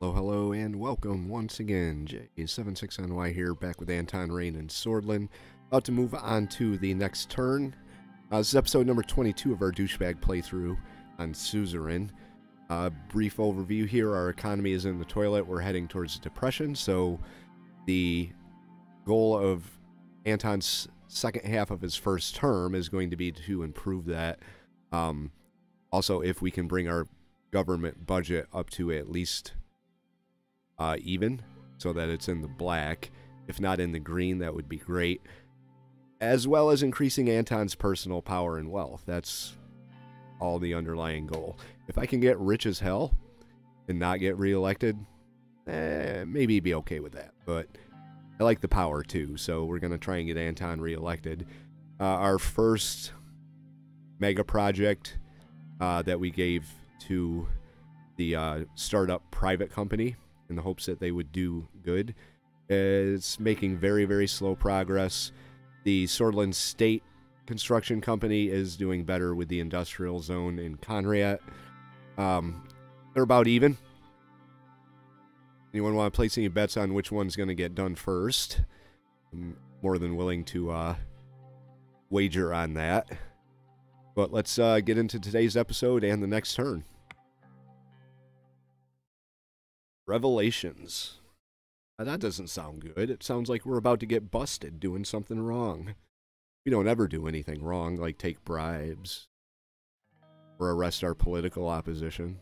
Hello, hello, and welcome once again. J76NY here, back with Anton, Rayne, and Sordland. About to move on to the next turn. This is episode number 22 of our douchebag playthrough on Suzerain. Brief overview here. Our economy is in the toilet. We're heading towards depression, so the goal of Anton's second half of his first term is going to be to improve that. Also, if we can bring our government budget up to at least even, so that it's in the black. If not in the green, that would be great. As well as increasing Anton's personal power and wealth. That's all the underlying goal. If I can get rich as hell and not get reelected, maybe be okay with that. But I like the power too, so we're going to try and get Anton reelected. Our first mega project that we gave to the startup private company in the hopes that they would do good is making very, very slow progress. The Sordlands State Construction Company is doing better with the industrial zone in Conriat. They're about even. Anyone want to place any bets on which one's going to get done first? I'm more than willing to wager on that. But let's get into today's episode and the next turn. Revelations. Now, that doesn't sound good. It sounds like we're about to get busted doing something wrong. We don't ever do anything wrong, like take bribes or arrest our political opposition.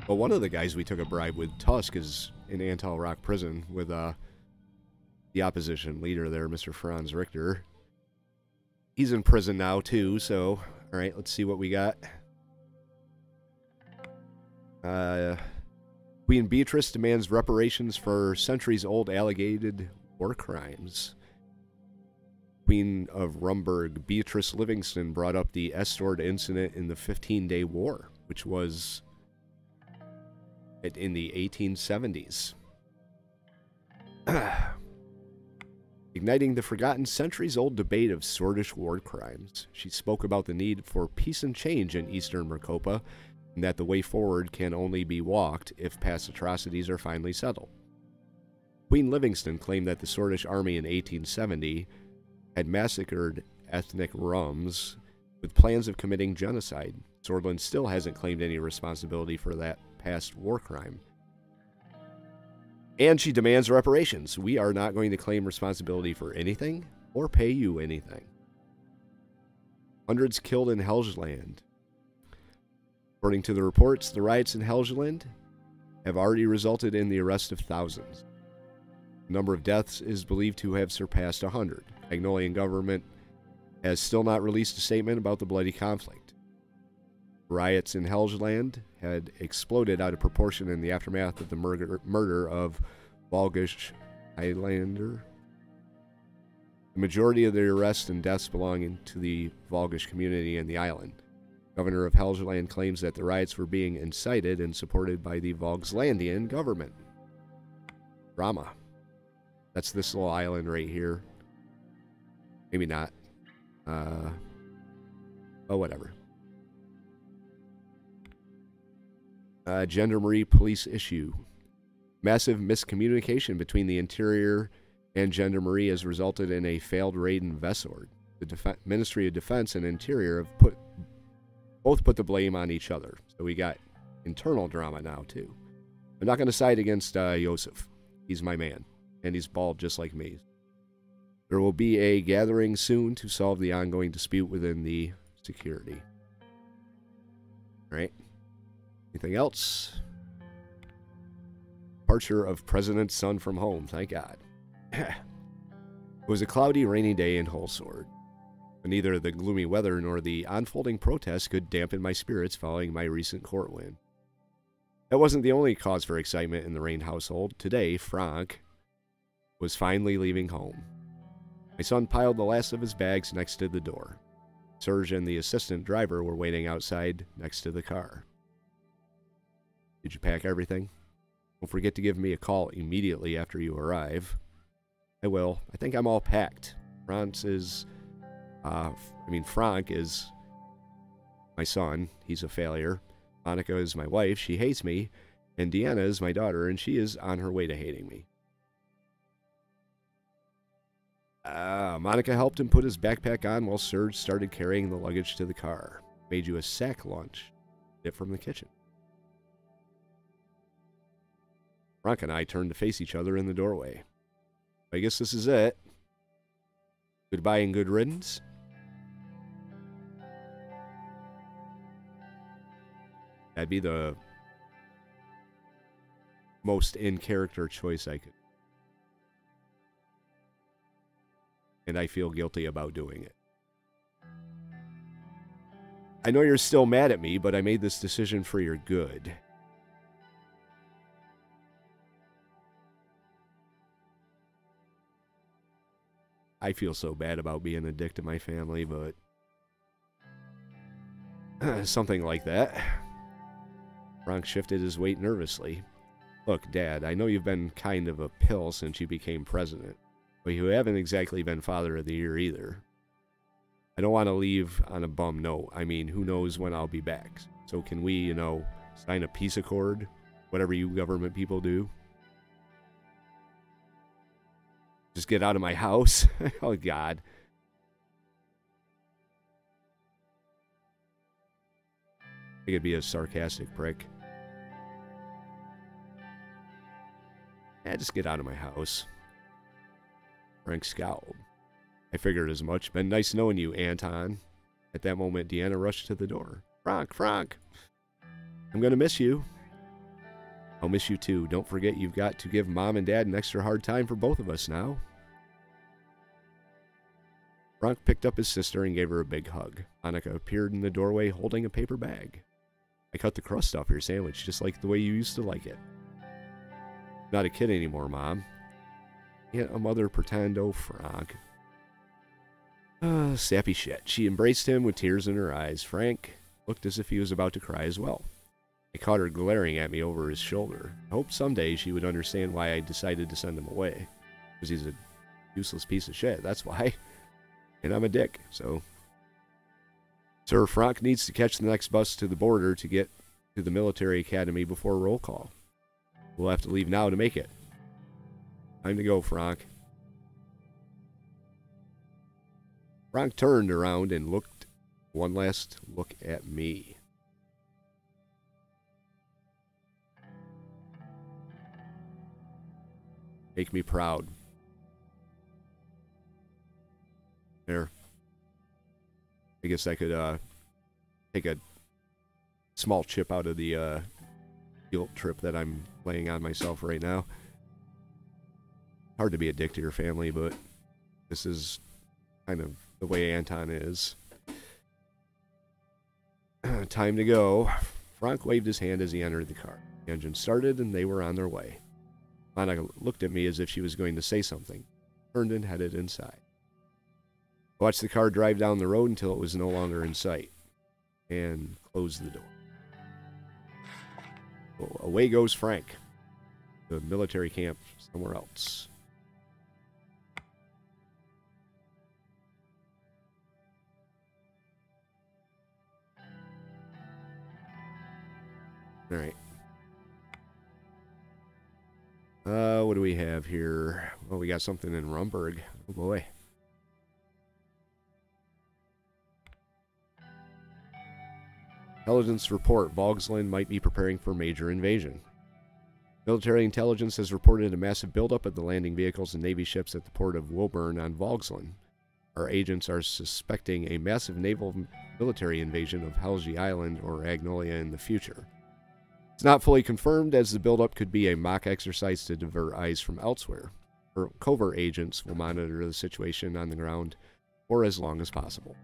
But one of the guys we took a bribe with, Tusk, is in Antal Rock Prison with the opposition leader there, Mr. Franz Richter. He's in prison now, too, so, alright, let's see what we got. Queen Beatrice demands reparations for centuries-old alleged war crimes. Queen of Rumburg, Beatrice Livingston, brought up the Estord incident in the 15-Day War, which was in the 1870s. Igniting the forgotten centuries-old debate of Sordish war crimes, she spoke about the need for peace and change in Eastern Mercopa, and that the way forward can only be walked if past atrocities are finally settled. Queen Livingston claimed that the Sordish army in 1870 had massacred ethnic Rums with plans of committing genocide. Sordland still hasn't claimed any responsibility for that past war crime. And she demands reparations. We are not going to claim responsibility for anything or pay you anything. Hundreds killed in Helgeland. According to the reports, the riots in Helgeland have already resulted in the arrest of thousands. The number of deaths is believed to have surpassed 100. Magnolian government has still not released a statement about the bloody conflict. Riots in Helgeland had exploded out of proportion in the aftermath of the murder of Volgish Highlander. The majority of the arrests and deaths belonging to the Volgish community and the island. Governor of Helgeland claims that the riots were being incited and supported by the Volkslandian government. Drama. That's this little island right here. Maybe not. Oh, whatever. Gendarmerie police issue. Massive miscommunication between the interior and Gendarmerie has resulted in a failed raid in Vesord. The Ministry of Defense and Interior have both put the blame on each other. So we got internal drama now, too. I'm not going to side against Joseph. He's my man. And he's bald just like me. There will be a gathering soon to solve the ongoing dispute within the security. All right. Anything else? Departure of President's son from home. Thank God. It was a cloudy, rainy day in Holsword. But neither the gloomy weather nor the unfolding protests could dampen my spirits following my recent court win. That wasn't the only cause for excitement in the Rayne household. Today, Franc was finally leaving home. My son piled the last of his bags next to the door. Serge and the assistant driver were waiting outside next to the car. Did you pack everything? Don't forget to give me a call immediately after you arrive. I will. I think I'm all packed. Franc is my son. He's a failure. Monica is my wife. She hates me. And Deanna is my daughter, and she is on her way to hating me. Monica helped him put his backpack on while Serge started carrying the luggage to the car. Made you a sack lunch. It from the kitchen. Franc and I turned to face each other in the doorway. I guess this is it. Goodbye and good riddance. That'd be the most in-character choice I could. And I feel guilty about doing it. I know you're still mad at me, but I made this decision for your good. I feel so bad about being a dick to my family, but something like that. Franc shifted his weight nervously. Look, Dad, I know you've been kind of a pill since you became president, but you haven't exactly been Father of the Year either. I don't want to leave on a bum note. I mean, who knows when I'll be back. So can we, sign a peace accord? Whatever you government people do? Just get out of my house? Oh, God. I could be a sarcastic prick. Yeah, just get out of my house. Franc scowled. I figured as much. Been nice knowing you, Anton. At that moment, Deanna rushed to the door. Franc! I'm going to miss you. I'll miss you too. Don't forget you've got to give Mom and Dad an extra hard time for both of us now. Franc picked up his sister and gave her a big hug. Monica appeared in the doorway holding a paper bag. I cut the crust off your sandwich just like the way you used to like it. Not a kid anymore, Mom. Can't a mother pretend, oh, Franc. Sappy shit. She embraced him with tears in her eyes. Franc looked as if he was about to cry as well. I caught her glaring at me over his shoulder. I hoped someday she would understand why I decided to send him away. Because he's a useless piece of shit, that's why. And I'm a dick, so... Sir, Franc needs to catch the next bus to the border to get to the military academy before roll call. We'll have to leave now to make it. Time to go, Franc. Franc turned around and looked one last look at me. Make me proud. There. I guess I could take a small chip out of the guilt trip that I'm laying on myself right now. Hard to be a dick to your family, but this is kind of the way Anton is. Time to go. Franc waved his hand as he entered the car. The engine started and they were on their way. Monica looked at me as if she was going to say something, turned and headed inside. I watched the car drive down the road until it was no longer in sight, and closed the door. Well, away goes Franc. The military camp somewhere else. All right. What do we have here? Well, we got something in Rumburg. Oh, boy. Intelligence report. Vogsland might be preparing for major invasion. Military intelligence has reported a massive buildup of the landing vehicles and Navy ships at the port of Woburn on Vogsland. Our agents are suspecting a massive naval military invasion of Helge Island or Agnolia in the future. It's not fully confirmed, as the buildup could be a mock exercise to divert eyes from elsewhere. Our covert agents will monitor the situation on the ground for as long as possible.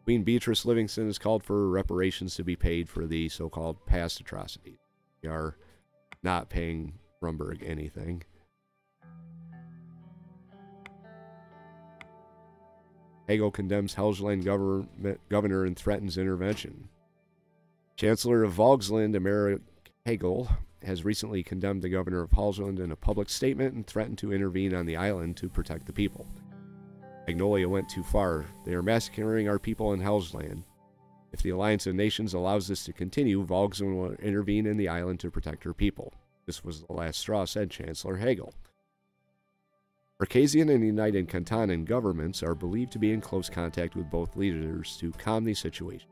Queen Beatrice Livingston has called for reparations to be paid for the so-called past atrocities. We are not paying Rumburg anything. Hegel condemns Helgeland governor and threatens intervention. Chancellor of Vogsland, Americ Hegel, has recently condemned the governor of Helgeland in a public statement and threatened to intervene on the island to protect the people. Magnolia went too far. They are massacring our people in Hellsland. If the Alliance of Nations allows this to continue, Volkswagen will intervene in the island to protect her people. This was the last straw, said Chancellor Hagel. Circassian and United Cantonan governments are believed to be in close contact with both leaders to calm the situation.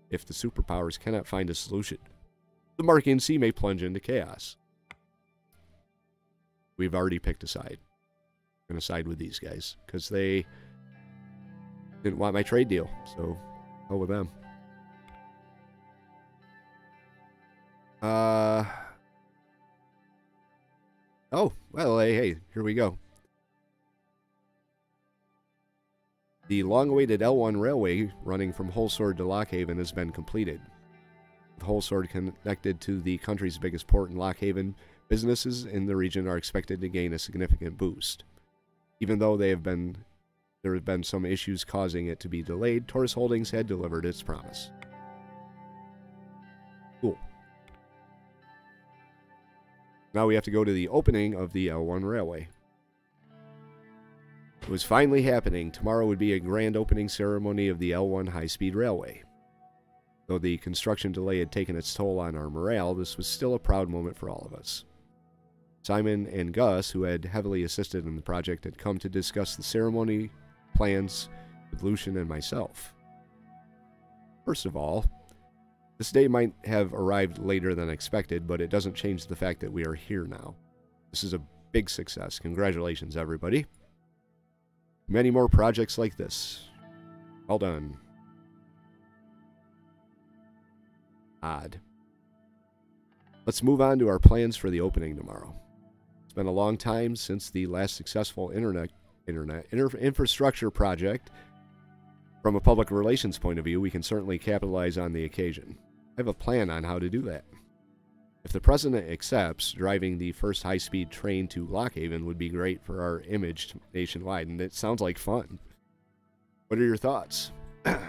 If the superpowers cannot find a solution, the Markian Sea may plunge into chaos. We've already picked a side. I'm going to side with these guys because they didn't want my trade deal, so go with them. Oh, well, hey, here we go. The long-awaited L1 railway running from Holsword to Lockhaven has been completed. With Holsword connected to the country's biggest port in Lockhaven, businesses in the region are expected to gain a significant boost. Even though there have been some issues causing it to be delayed, Taurus Holdings had delivered its promise. Cool. Now we have to go to the opening of the L1 railway. It was finally happening. Tomorrow would be a grand opening ceremony of the L1 high-speed railway. Though the construction delay had taken its toll on our morale, this was still a proud moment for all of us. Simon and Gus, who had heavily assisted in the project, had come to discuss the ceremony plans with Lucian and myself. First of all, this day might have arrived later than expected, but it doesn't change the fact that we are here now. This is a big success. Congratulations, everybody. Many more projects like this. Well done. Odd. Let's move on to our plans for the opening tomorrow. It's been a long time since the last successful infrastructure project. From a public relations point of view, we can certainly capitalize on the occasion. I have a plan on how to do that. If the President accepts, driving the first high-speed train to Lockhaven would be great for our image nationwide, and it sounds like fun. What are your thoughts? I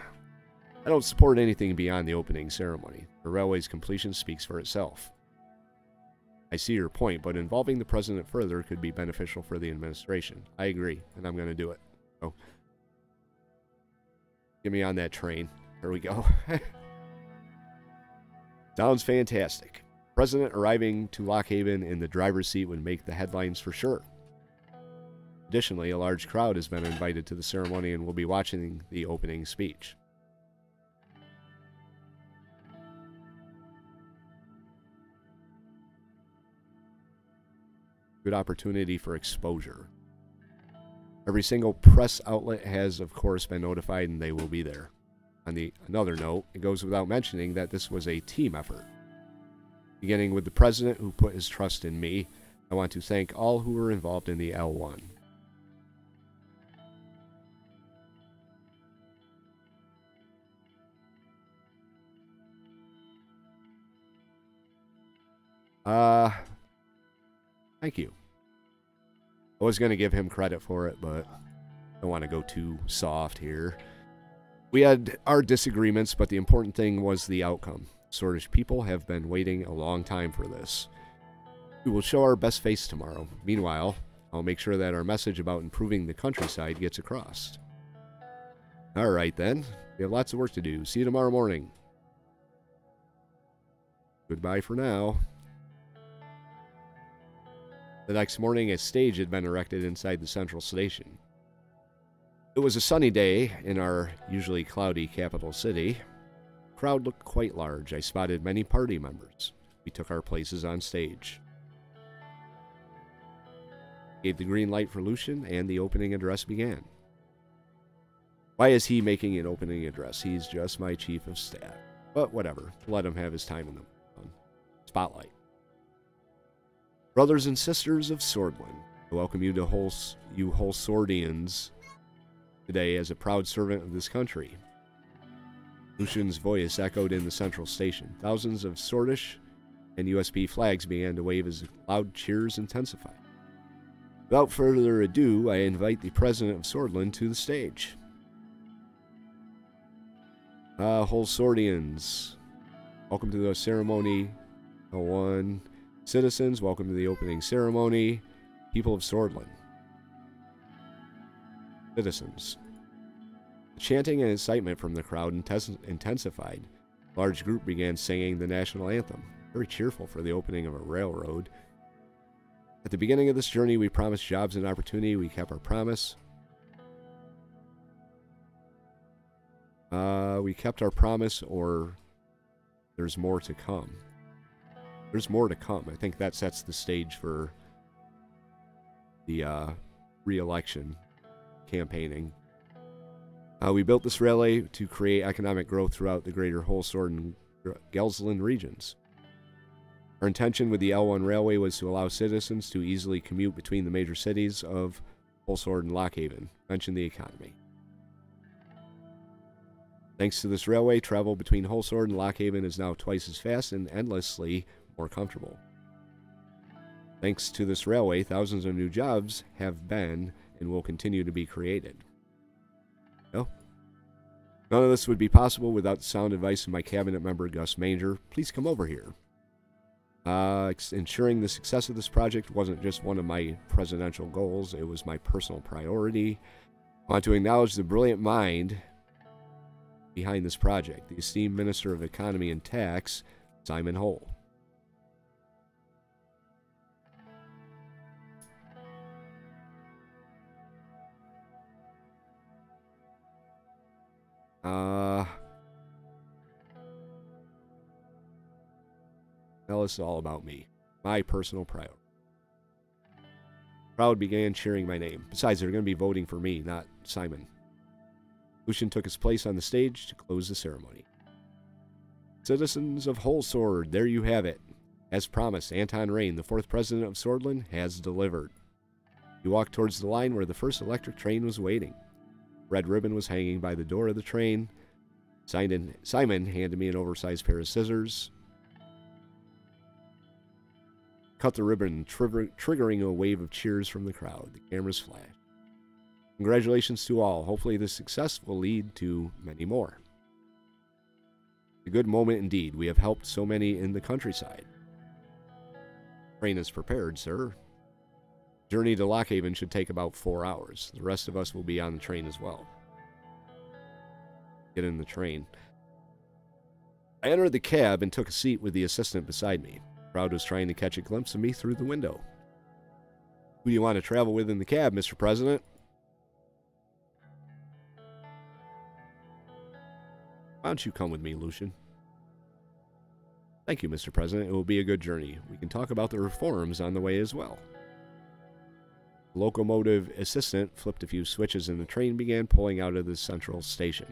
don't support anything beyond the opening ceremony. The railway's completion speaks for itself. I see your point, but involving the President further could be beneficial for the administration. I agree, and I'm going to do it. So, get me on that train. There we go. Sounds fantastic. President arriving to Lockhaven in the driver's seat would make the headlines for sure. Additionally, a large crowd has been invited to the ceremony and will be watching the opening speech. Good opportunity for exposure. Every single press outlet has, of course, been notified, and they will be there. On another note, it goes without mentioning that this was a team effort. Beginning with the President, who put his trust in me, I want to thank all who were involved in the L1. Thank you. I was going to give him credit for it, but I don't want to go too soft here. We had our disagreements, but the important thing was the outcome. Swordfish people have been waiting a long time for this. We will show our best face tomorrow. Meanwhile, I'll make sure that our message about improving the countryside gets across. Alright then, we have lots of work to do. See you tomorrow morning. Goodbye for now. The next morning, a stage had been erected inside the central station. It was a sunny day in our usually cloudy capital city. The crowd looked quite large. I spotted many party members. We took our places on stage. Gave the green light for Lucian, and the opening address began. Why is he making an opening address? He's just my chief of staff. But whatever. Let him have his time in the spotlight. Brothers and sisters of Sordland, I welcome you to Holswordians today as a proud servant of this country. Lucian's voice echoed in the central station. Thousands of Swordish and USP flags began to wave as loud cheers intensified. Without further ado, I invite the President of Sordland to the stage. Holswordians, welcome to the ceremony. L1 citizens, welcome to the opening ceremony. People of Sordland. citizens. The chanting and excitement from the crowd intensified. A large group began singing the national anthem, very cheerful for the opening of a railroad. At the beginning of this journey, we promised jobs and opportunity. We kept our promise. We kept our promise, or there's more to come. There's more to come. I think that sets the stage for the re-election campaigning. We built this railway to create economic growth throughout the greater Holsord and Gelsland regions. Our intention with the L1 railway was to allow citizens to easily commute between the major cities of Holsord and Lockhaven, mention the economy. Thanks to this railway, travel between Holsord and Lockhaven is now twice as fast and endlessly more comfortable. Thanks to this railway, thousands of new jobs have been and will continue to be created. No? None of this would be possible without the sound advice of my cabinet member, Gus Manger. Please come over here. Ensuring the success of this project wasn't just one of my presidential goals, it was my personal priority. I want to acknowledge the brilliant mind behind this project, the esteemed Minister of Economy and Tax, Simon Hole. Now this is all about me, my personal priority. The crowd began cheering my name. Besides, they're going to be voting for me, not Simon. Lucian took his place on the stage to close the ceremony. Citizens of Holsord, there you have it. As promised, Anton Rayne, the 4th president of Sordland, has delivered. He walked towards the line where the first electric train was waiting. Red ribbon was hanging by the door of the train. Simon handed me an oversized pair of scissors. Cut the ribbon, triggering a wave of cheers from the crowd. The cameras flashed. Congratulations to all. Hopefully this success will lead to many more. A good moment indeed. We have helped so many in the countryside. Train is prepared, sir. Journey to Lockhaven should take about 4 hours. The rest of us will be on the train as well. Get in the train. I entered the cab and took a seat with the assistant beside me. The crowd was trying to catch a glimpse of me through the window. Who do you want to travel with in the cab, Mr. President? Why don't you come with me, Lucian? Thank you, Mr. President. It will be a good journey. We can talk about the reforms on the way as well. The locomotive assistant flipped a few switches and the train began pulling out of the central station.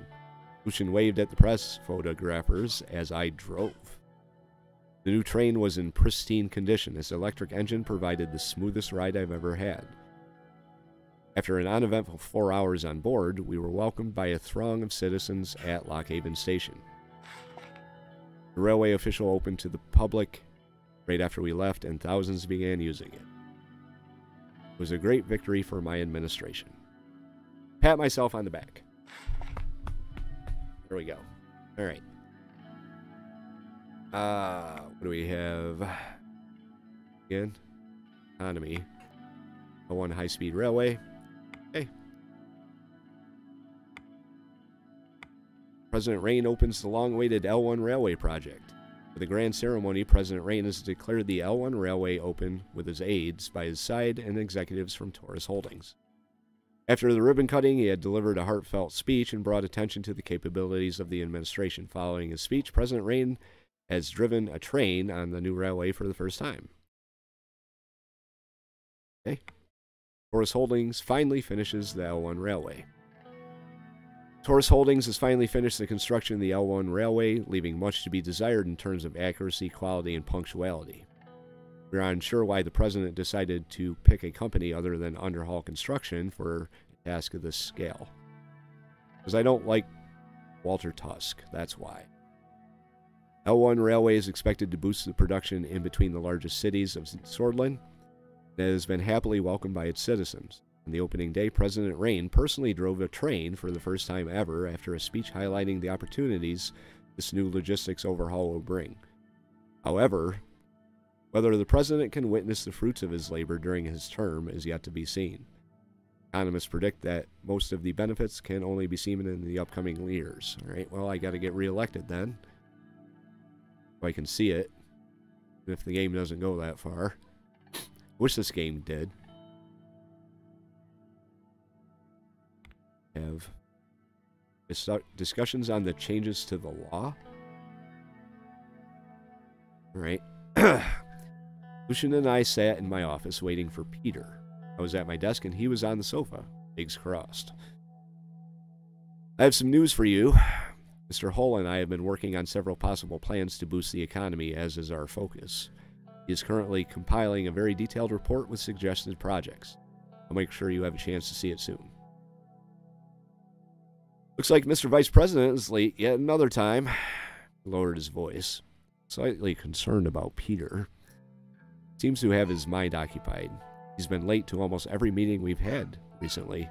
Lucian waved at the press photographers as I drove. The new train was in pristine condition. Its electric engine provided the smoothest ride I've ever had. After an uneventful 4 hours on board, we were welcomed by a throng of citizens at Lockhaven Station. The railway official opened to the public right after we left, and thousands began using it. It was a great victory for my administration. Pat myself on the back. There we go. All right. What do we have? Again, economy. One high-speed railway. Okay. President Rayne opens the long-awaited L1 railway project. For the grand ceremony, President Rayne has declared the L1 railway open with his aides by his side and executives from Taurus Holdings. After the ribbon cutting, he had delivered a heartfelt speech and brought attention to the capabilities of the administration. Following his speech, President Rayne has driven a train on the new railway for the first time. Okay. Taurus Holdings finally finishes the L1 railway. Taurus Holdings has finally finished the construction of the L1 railway, leaving much to be desired in terms of accuracy, quality, and punctuality. We are unsure why the president decided to pick a company other than Underhaul Construction for a task of this scale. Because I don't like Walter Tusk, that's why. L1 railway is expected to boost the production in between the largest cities of Sordland. It has been happily welcomed by its citizens. On the opening day, President Rayne personally drove a train for the first time ever after a speech highlighting the opportunities this new logistics overhaul will bring. However, whether the president can witness the fruits of his labor during his term is yet to be seen. Economists predict that most of the benefits can only be seen in the upcoming years. All right, well, I got to get reelected then. So I can see it. If the game doesn't go that far. Wish this game did. Have discussions on the changes to the law. All right. Lucian and I sat in my office waiting for Peter. I was at my desk and he was on the sofa, legs crossed. I have some news for you. Mr. Hull and I have been working on several possible plans to boost the economy, as is our focus. He is currently compiling a very detailed report with suggested projects. I'll make sure you have a chance to see it soon. Looks like Mr. Vice President is late yet another time. He lowered his voice, slightly concerned about Peter. Seems to have his mind occupied. He's been late to almost every meeting we've had recently.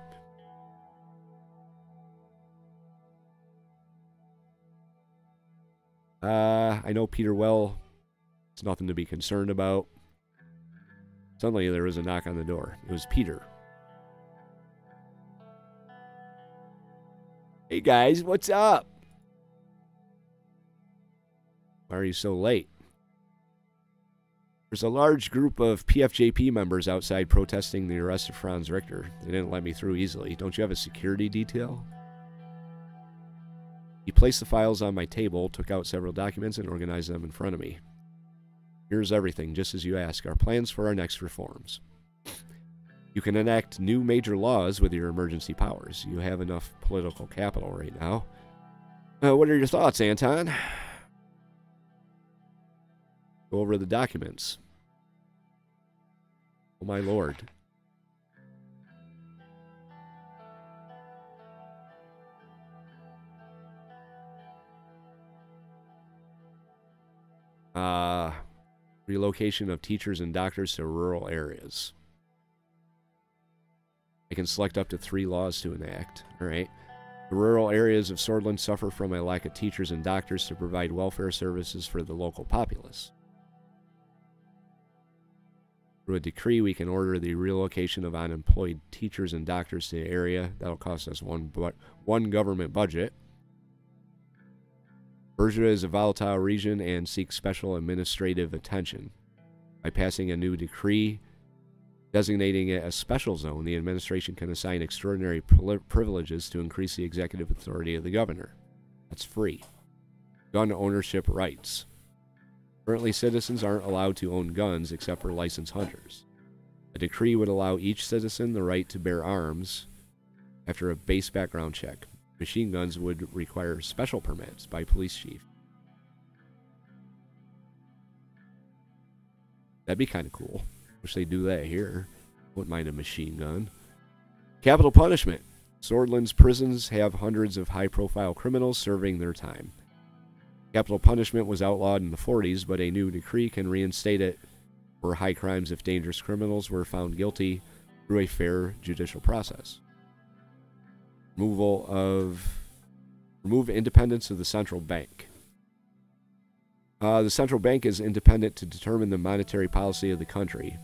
I know Peter well. It's nothing to be concerned about. Suddenly there was a knock on the door. It was Peter. Hey guys, what's up? Why are you so late? There's a large group of PFJP members outside protesting the arrest of Franz Richter. They didn't let me through easily. Don't you have a security detail? He placed the files on my table, took out several documents, and organized them in front of me. Here's everything, just as you ask. Our plans for our next reforms. You can enact new major laws with your emergency powers. You have enough political capital right now. What are your thoughts, Anton? Go over the documents. Oh, my lord. Relocation of teachers and doctors to rural areas. I can select up to 3 laws to enact. All right. The rural areas of Sordlands suffer from a lack of teachers and doctors to provide welfare services for the local populace. Through a decree, we can order the relocation of unemployed teachers and doctors to the area. That'll cost us one government budget. Bergia is a volatile region and seeks special administrative attention. By passing a new decree designating it a special zone, the administration can assign extraordinary privileges to increase the executive authority of the governor. That's free. Gun ownership rights. Currently, citizens aren't allowed to own guns except for licensed hunters. A decree would allow each citizen the right to bear arms after a base background check. Machine guns would require special permits by police chief. That'd be kind of cool. Wish they'd do that here. Wouldn't mind a machine gun. Capital punishment. Sordlands prisons have hundreds of high-profile criminals serving their time. Capital punishment was outlawed in the 40s, but a new decree can reinstate it for high crimes if dangerous criminals were found guilty through a fair judicial process. Remove independence of the central bank. The central bank is independent to determine the monetary policy of the country.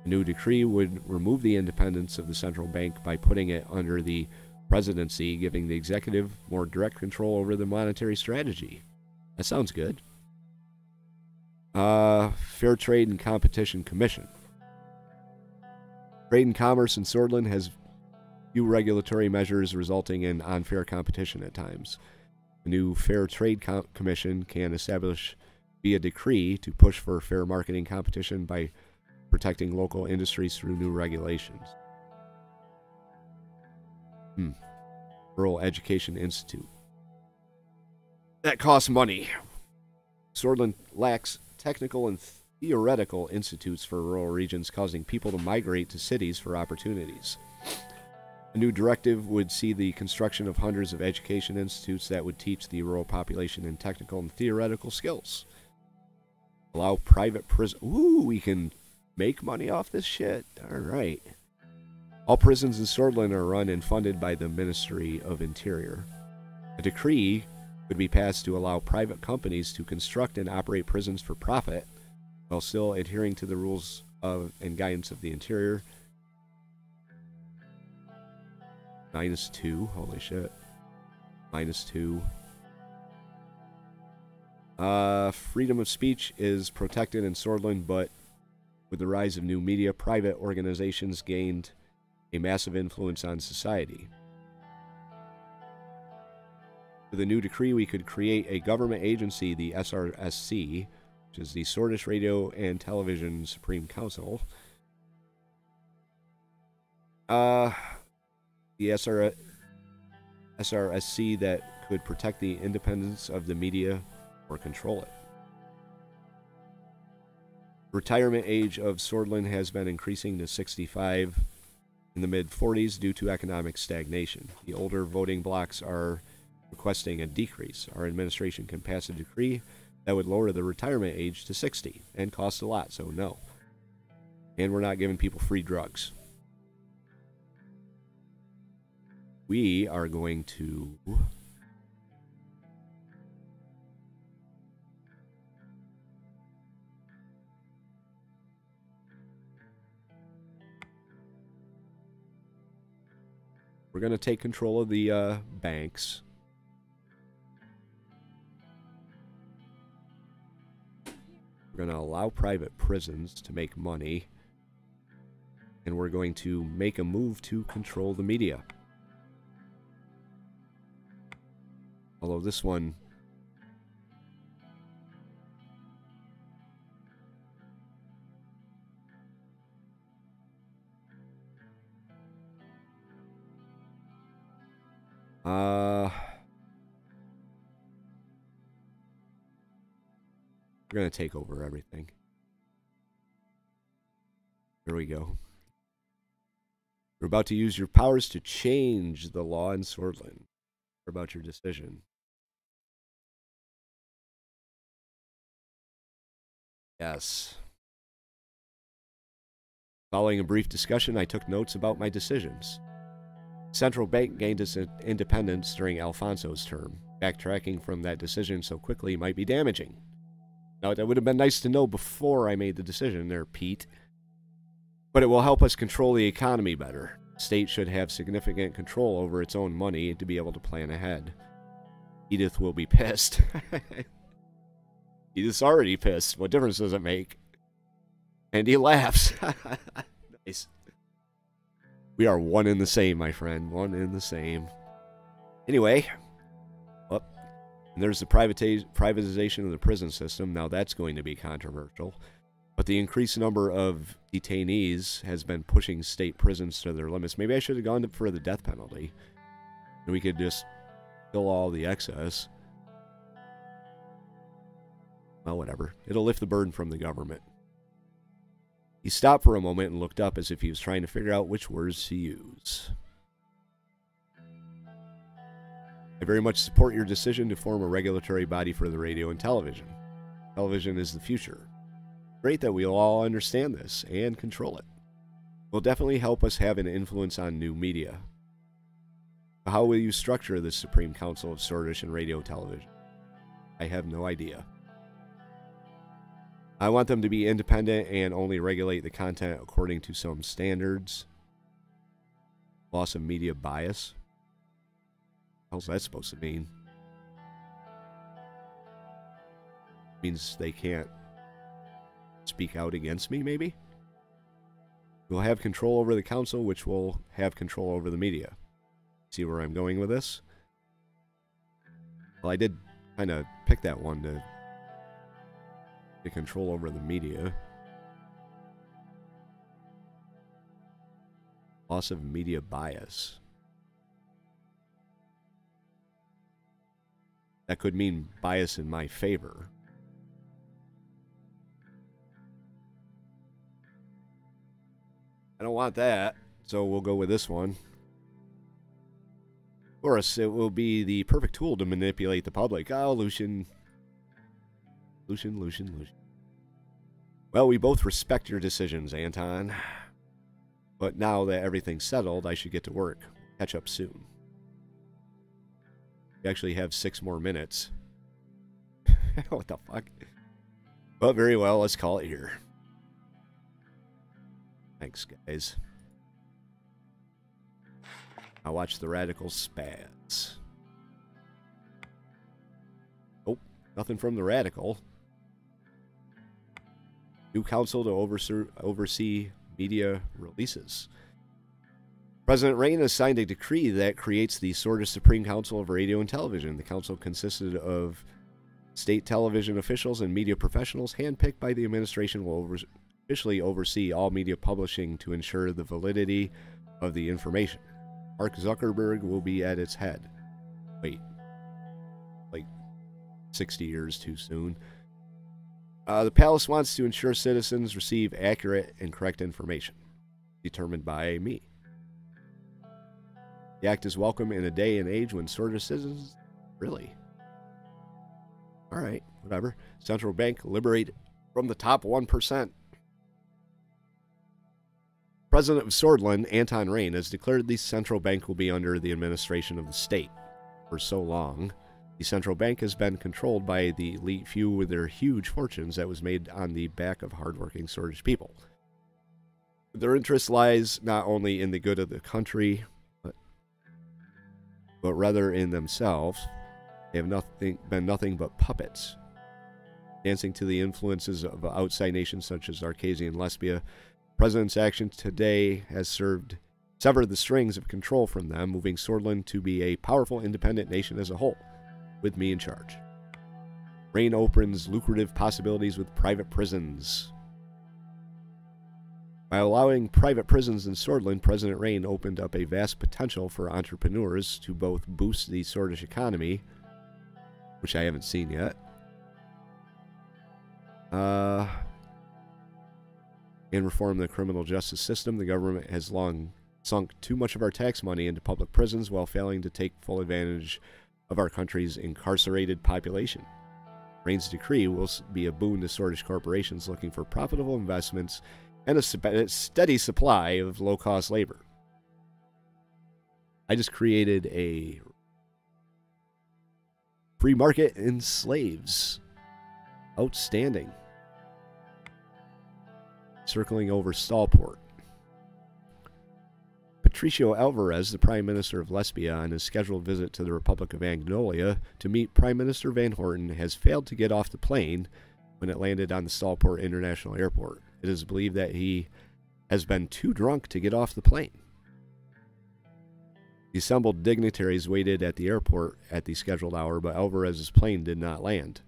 A new decree would remove the independence of the central bank by putting it under the presidency, giving the executive more direct control over the monetary strategy. That sounds good. Fair Trade and Competition Commission. Trade and commerce in Sordland has few regulatory measures resulting in unfair competition at times. A new Fair Trade Commission can establish via decree to push for fair marketing competition by protecting local industries through new regulations. Rural Education Institute. That costs money. Sordland lacks technical and theoretical institutes for rural regions, causing people to migrate to cities for opportunities. A new directive would see the construction of hundreds of education institutes that would teach the rural population in technical and theoretical skills. Allow private prison. Ooh, we can make money off this shit. All right. All prisons in Sordland are run and funded by the Ministry of Interior. A decree would be passed to allow private companies to construct and operate prisons for profit while still adhering to the rules of and guidance of the Interior. -2. Holy shit. -2. Freedom of speech is protected in Sordland, but with the rise of new media, private organizations gained a massive influence on society. With a new decree, we could create a government agency, the SRSC, which is the Swedish Radio and Television Supreme Council. The SRSC that could protect the independence of the media or control it. Retirement age of Sordland has been increasing to 65 in the mid-40s due to economic stagnation. The older voting blocks are requesting a decrease. Our administration can pass a decree that would lower the retirement age to 60 and cost a lot, so no. And we're not giving people free drugs. We are going to... We're going to take control of the banks. We're going to allow private prisons to make money. And we're going to make a move to control the media. Although this one... We're going to take over everything. Here we go. You're about to use your powers to change the law in Sordland. What about your decision? Yes. Following a brief discussion, I took notes about my decisions. Central Bank gained its independence during Alfonso's term. Backtracking from that decision so quickly might be damaging. Now, that would have been nice to know before I made the decision there, Pete. But it will help us control the economy better. The state should have significant control over its own money to be able to plan ahead. Edith will be pissed. Edith's already pissed. What difference does it make? And he laughs. Nice. We are one and the same, my friend. One and the same. Anyway. And there's the privatization of the prison system. Now that's going to be controversial. But the increased number of detainees has been pushing state prisons to their limits. Maybe I should have gone for the death penalty. And we could just kill all the excess. Well, whatever. It'll lift the burden from the government. He stopped for a moment and looked up as if he was trying to figure out which words to use. I very much support your decision to form a regulatory body for the radio and television. Television is the future. Great that we'll all understand this and control it. It will definitely help us have an influence on new media. How will you structure the Supreme Council of Swedish and Radio Television? I have no idea. I want them to be independent and only regulate the content according to some standards. Loss of media bias. How's that supposed to mean? Means they can't speak out against me, maybe? We'll have control over the council, which will have control over the media. See where I'm going with this? Well, I did kind of pick that one to get control over the media. Loss of media bias. That could mean bias in my favor. I don't want that, so we'll go with this one. Of course, it will be the perfect tool to manipulate the public. Oh, Lucian. Lucian. Well, we both respect your decisions, Anton. But now that everything's settled, I should get to work. Catch up soon. We actually have 6 more minutes. What the fuck? But very well, let's call it here. Thanks, guys. I watch the radical spaz. Oh, nothing from the radical. New council to oversee media releases. President Rayne has signed a decree that creates the Sordlands Supreme Council of Radio and Television. The council consisted of state television officials and media professionals handpicked by the administration will officially oversee all media publishing to ensure the validity of the information. Mark Zuckerberg will be at its head. Wait. Like 60 years too soon. The palace wants to ensure citizens receive accurate and correct information, determined by me. The act is welcome in a day and age when sort of citizens... Really? Alright, whatever. Central bank liberate from the top 1%. President of Sordlands, Anton Rayne, has declared the central bank will be under the administration of the state. For so long, the central bank has been controlled by the elite few with their huge fortunes that was made on the back of hardworking Sordlands people. Their interest lies not only in the good of the country, but rather in themselves. They have been nothing but puppets, dancing to the influences of outside nations such as Arcasia and Lesbia. President's action today has severed the strings of control from them, moving Sordland to be a powerful independent nation as a whole, with me in charge. Rayne opens lucrative possibilities with private prisons. By allowing private prisons in Sordland, President Rayne opened up a vast potential for entrepreneurs to both boost the Sordlands economy, which I haven't seen yet, and reform the criminal justice system. The government has long sunk too much of our tax money into public prisons while failing to take full advantage of our country's incarcerated population. Rayne's decree will be a boon to Sordlands corporations looking for profitable investments and a steady supply of low-cost labor. I just created a free market in slaves. Outstanding. Circling over Stallport. Patricio Alvarez, the Prime Minister of Lesbia, on his scheduled visit to the Republic of Angola to meet Prime Minister Van Horten, has failed to get off the plane when it landed on the Stallport International Airport. It is believed that he has been too drunk to get off the plane. The assembled dignitaries waited at the airport at the scheduled hour, but Alvarez's plane did not land.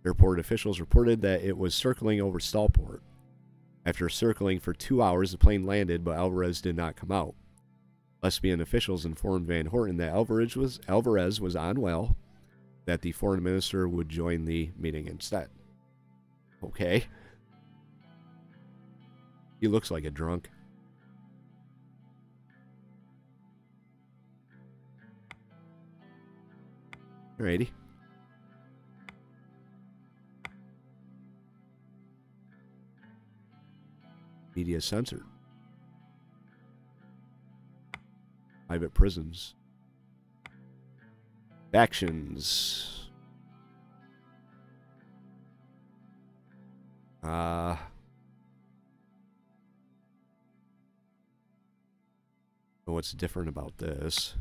Airport officials reported that it was circling over Stallport. After circling for 2 hours, the plane landed, but Alvarez did not come out. Lesbian officials informed Van Horten that Alvarez was unwell, that the foreign minister would join the meeting instead. Okay. He looks like a drunk. Alrighty. Media censored. Private prisons. Factions. What's different about this?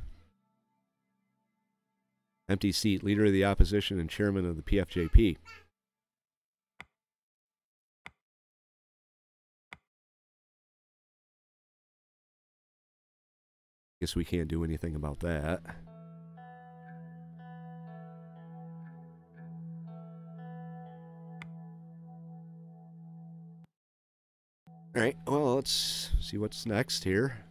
Empty seat, leader of the opposition and chairman of the PFJP. Guess we can't do anything about that. Alright, well, let's see what's next here.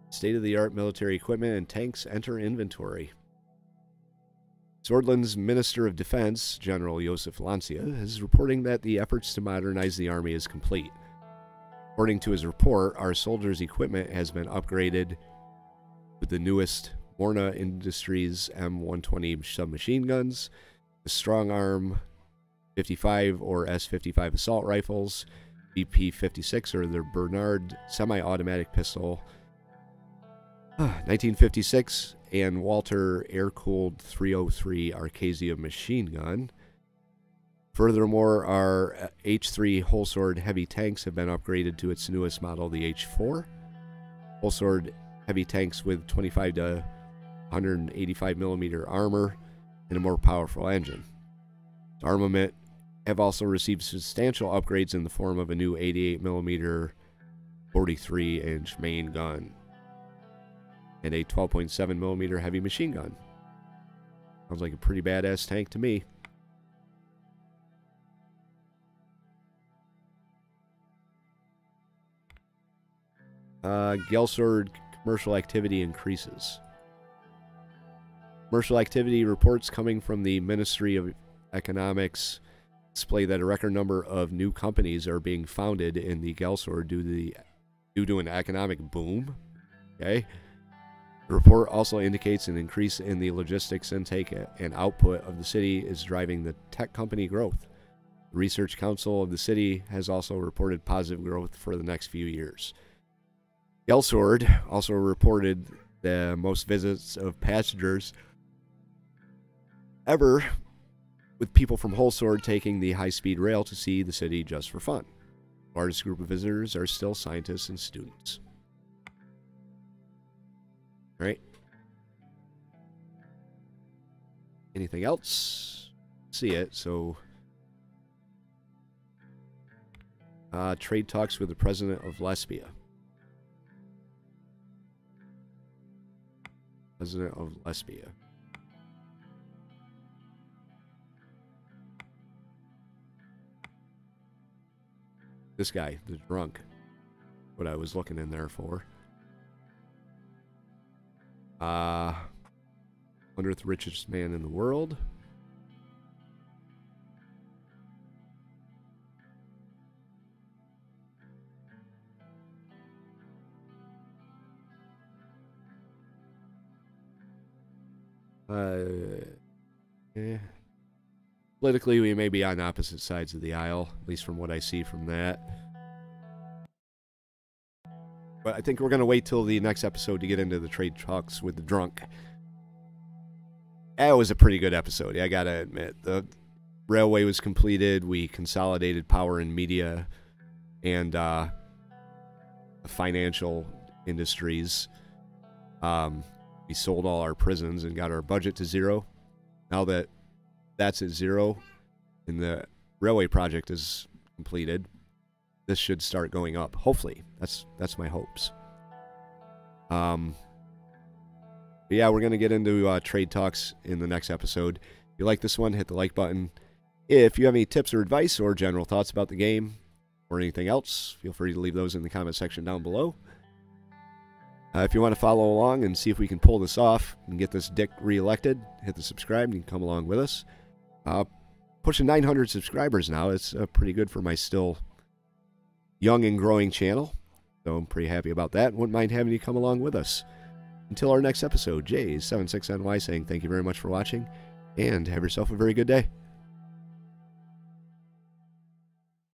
State-of-the-art military equipment and tanks enter inventory. Sordland's Minister of Defense, General Josef Lancia, is reporting that the efforts to modernize the army is complete. According to his report, our soldiers' equipment has been upgraded with the newest Morna Industries M120 submachine guns, the Strong Arm 55 or S55 assault rifles, BP-56 or the Bernard semi-automatic pistol, 1956, and Walter air-cooled 303 Arcasia machine gun. Furthermore, our H3 whole sword heavy tanks have been upgraded to its newest model, the H4. Whole sword heavy tanks with 25 to 185 millimeter armor and a more powerful engine. Armament have also received substantial upgrades in the form of a new 88 millimeter 43-inch main gun and a 12.7 millimeter heavy machine gun. Sounds like a pretty badass tank to me. Gelsword commercial activity increases. Commercial activity reports coming from the Ministry of Economics display that a record number of new companies are being founded in the Gelsword due to an economic boom. Okay. The report also indicates an increase in the logistics intake and output of the city is driving the tech company growth. The Research Council of the city has also reported positive growth for the next few years. Gelsword also reported the most visits of passengers ever, with people from Whole Sword taking the high-speed rail to see the city just for fun. The largest group of visitors are still scientists and students. All right. Anything else? See it, so... trade talks with the president of Lesbia. President of Lesbia. This guy, the drunk. What I was looking in there for. 100th richest man in the world. Politically, we may be on opposite sides of the aisle, at least from what I see from that. But I think we're going to wait till the next episode to get into the trade talks with the drunk. That was a pretty good episode, I gotta admit. The railway was completed, we consolidated power and media, and financial industries. We sold all our prisons and got our budget to zero. Now that that's at zero and the railway project is completed, this should start going up. Hopefully. That's my hopes. But yeah, we're going to get into trade talks in the next episode. If you like this one, hit the like button. If you have any tips or advice or general thoughts about the game or anything else, feel free to leave those in the comment section down below. If you want to follow along and see if we can pull this off and get this dick reelected, hit the subscribe and you can come along with us. Pushing 900 subscribers now. It's pretty good for my still young and growing channel. So I'm pretty happy about that. Wouldn't mind having you come along with us. Until our next episode, Jay76NY saying thank you very much for watching and have yourself a very good day.